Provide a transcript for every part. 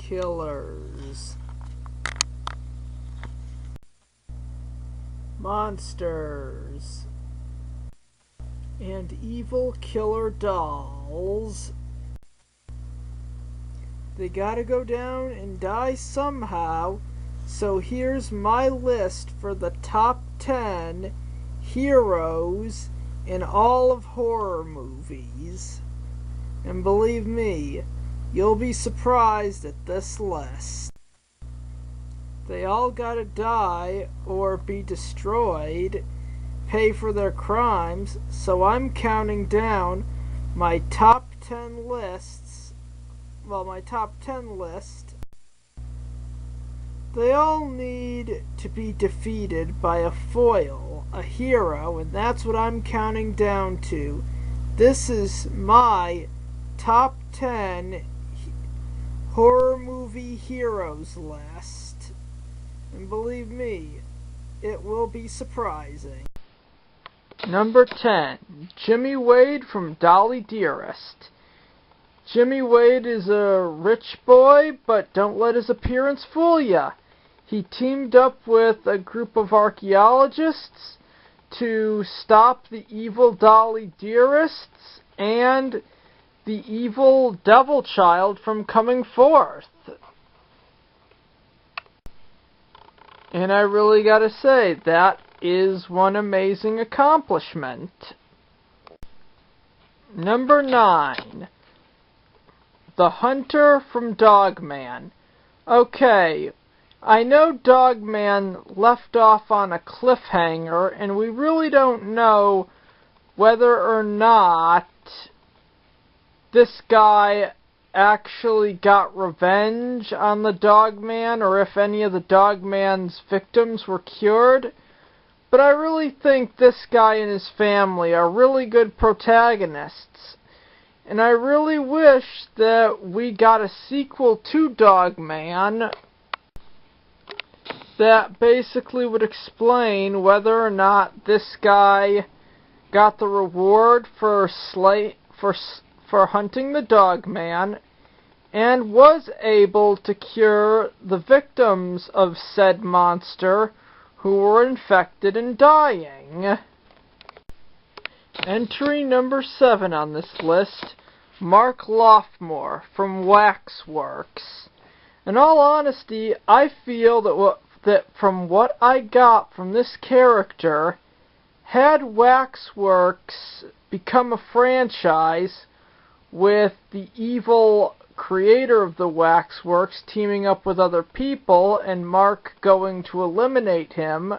killers, monsters, and evil killer dolls. They gotta go down and die somehow, so here's my list for the top 10 heroes in all of horror movies. And believe me, you'll be surprised at this list. They all gotta die or be destroyed, pay for their crimes, so I'm counting down my top 10 lists. My top 10 list. They all need to be defeated by a foil, a hero, and that's what I'm counting down to. This is my top 10 horror movie heroes list. And believe me, it will be surprising. Number 10, Jimmy Wade from Dolly, Dearest. Jimmy Wade is a rich boy, but don't let his appearance fool ya. He teamed up with a group of archaeologists to stop the evil Dolly Dearests and the evil devil child from coming forth. And I really gotta say, that is one amazing accomplishment. Number 9. The Hunter from Dogman. Okay, I know Dogman left off on a cliffhanger, and we really don't know whether or not this guy actually got revenge on the Dogman, or if any of the Dogman's victims were cured. But I really think this guy and his family are really good protagonists. And I really wish that we got a sequel to Dogman that basically would explain whether or not this guy got the reward for hunting the Dogman and was able to cure the victims of said monster who were infected and dying. Entry number 7 on this list, Mark Loftmore from Waxworks. In all honesty, I feel that from what I got from this character, had Waxworks become a franchise with the evil creator of the Waxworks teaming up with other people and Mark going to eliminate him,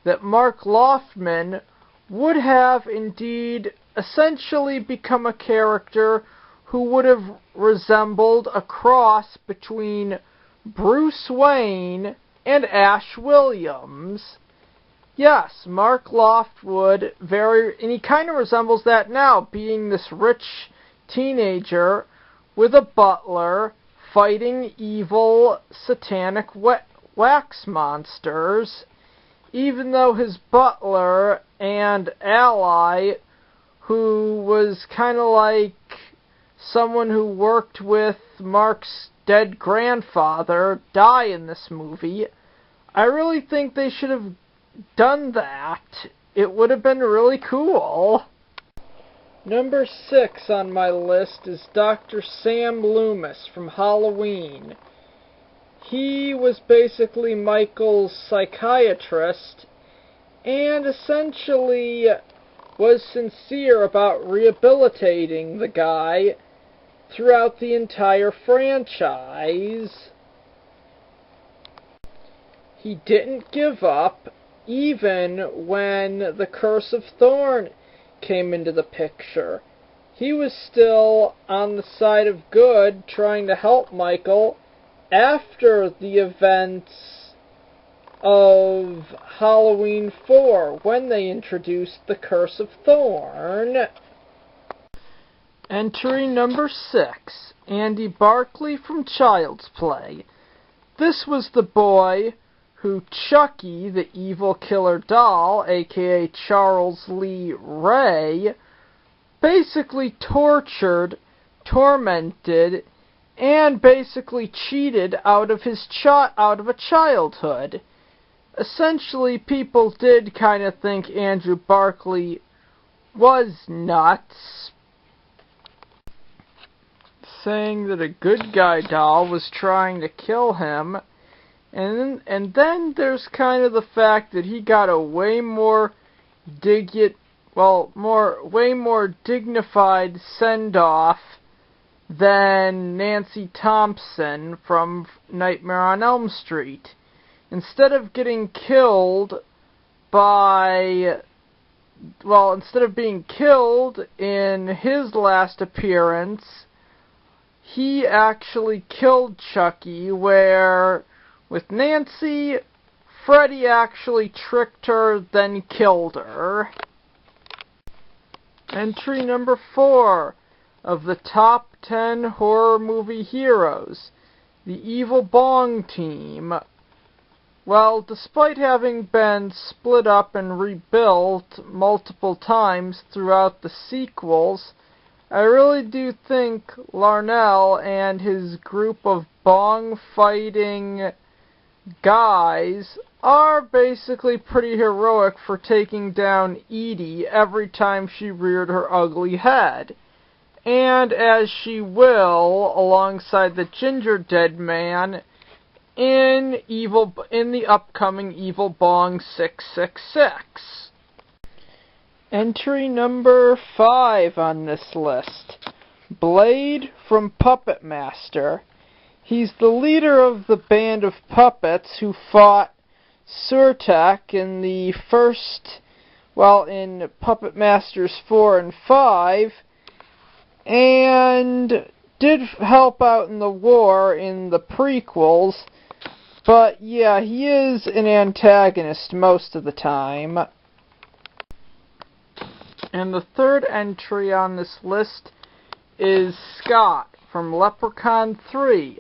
that Mark Loftman would have indeed essentially become a character who would have resembled a cross between Bruce Wayne and Ash Williams. Yes, Mark Loftwood, and he kind of resembles that now, being this rich teenager with a butler fighting evil satanic wax monsters, even though his butler and ally, who was kind of like someone who worked with Mark's dead grandfather, die in this movie. I really think they should have done that. It would have been really cool. Number 6 on my list is Dr. Sam Loomis from Halloween. He was basically Michael's psychiatrist and essentially was sincere about rehabilitating the guy throughout the entire franchise. He didn't give up even when the Curse of Thorn came into the picture. He was still on the side of good, trying to help Michael after the events of Halloween 4, when they introduced the Curse of Thorn. Entry number 6, Andy Barclay from Child's Play. This was the boy who Chucky, the evil killer doll, aka Charles Lee Ray, basically tortured, tormented, and basically cheated out of a childhood. Essentially, people did kind of think Andrew Barkley was nuts, saying that a good guy doll was trying to kill him. And then there's kind of the fact that he got a way more dignified send-off than Nancy Thompson from Nightmare on Elm Street. Instead of being killed in his last appearance, he actually killed Chucky, where with Nancy, Freddy actually tricked her, then killed her. Entry number 4 of the top 10 horror movie heroes, the evil Bong team. Well, despite having been split up and rebuilt multiple times throughout the sequels, I really do think Larnell and his group of Bong-fighting guys are basically pretty heroic for taking down Edie every time she reared her ugly head. And as she will, alongside the Ginger Dead Man, in the upcoming Evil Bong 666. Entry number 5 on this list, Blade from Puppet Master. He's the leader of the band of puppets who fought Surtak in in Puppet Masters 4 and 5, and did help out in the war in the prequels, but yeah, he is an antagonist most of the time. And the third entry on this list is Scott from Leprechaun 3,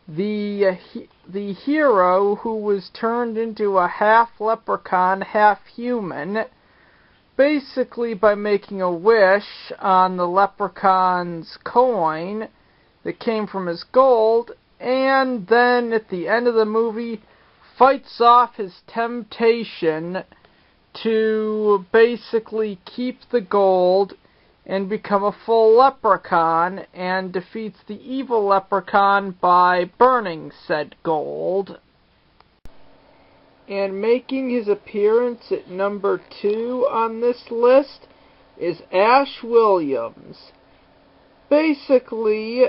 the hero who was turned into a half leprechaun, half human, basically by making a wish on the leprechaun's coin that came from his gold, and then at the end of the movie fights off his temptation to basically keep the gold and become a full leprechaun, and defeats the evil leprechaun by burning said gold. And making his appearance at number 2 on this list is Ash Williams. Basically,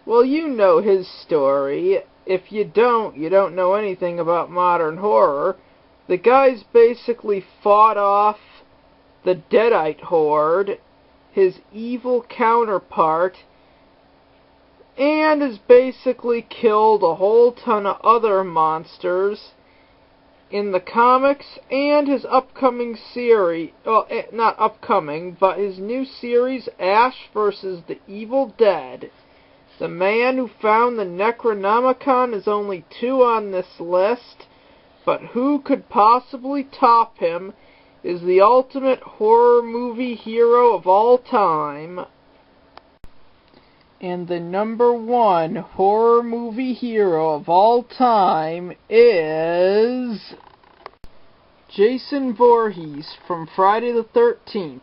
well, you know his story. If you don't know anything about modern horror. The guy's basically fought off the Deadite Horde, his evil counterpart, and has basically killed a whole ton of other monsters in the comics and his upcoming series, well, not upcoming, but his new series, Ash vs. the Evil Dead. The man who found the Necronomicon is only 2 on this list, but who could possibly top him is the ultimate horror movie hero of all time. And the number 1 horror movie hero of all time is Jason Voorhees from Friday the 13th.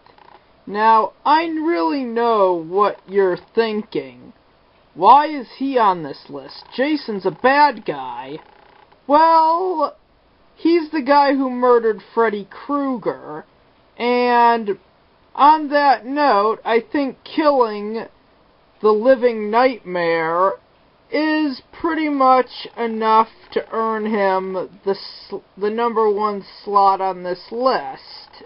Now, I really know what you're thinking. Why is he on this list? Jason's a bad guy. Well, he's the guy who murdered Freddy Krueger, and on that note, I think killing the living nightmare is pretty much enough to earn him the number 1 slot on this list.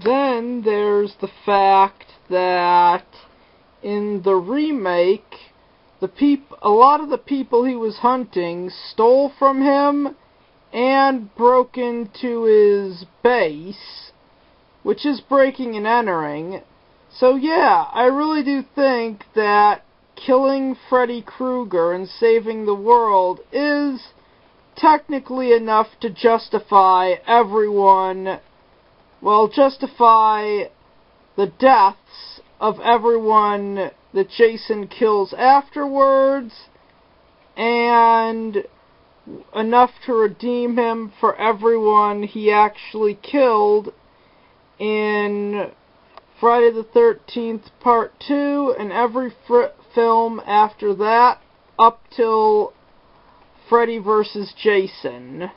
Then there's the fact that in the remake, a lot of the people he was hunting stole from him and broke into his base, which is breaking and entering. So yeah, I really do think that killing Freddy Krueger and saving the world is technically enough to justify justify the deaths of everyone that Jason kills afterwards, and enough to redeem him for everyone he actually killed in Friday the 13th Part 2 and every film after that up till Freddy vs. Jason.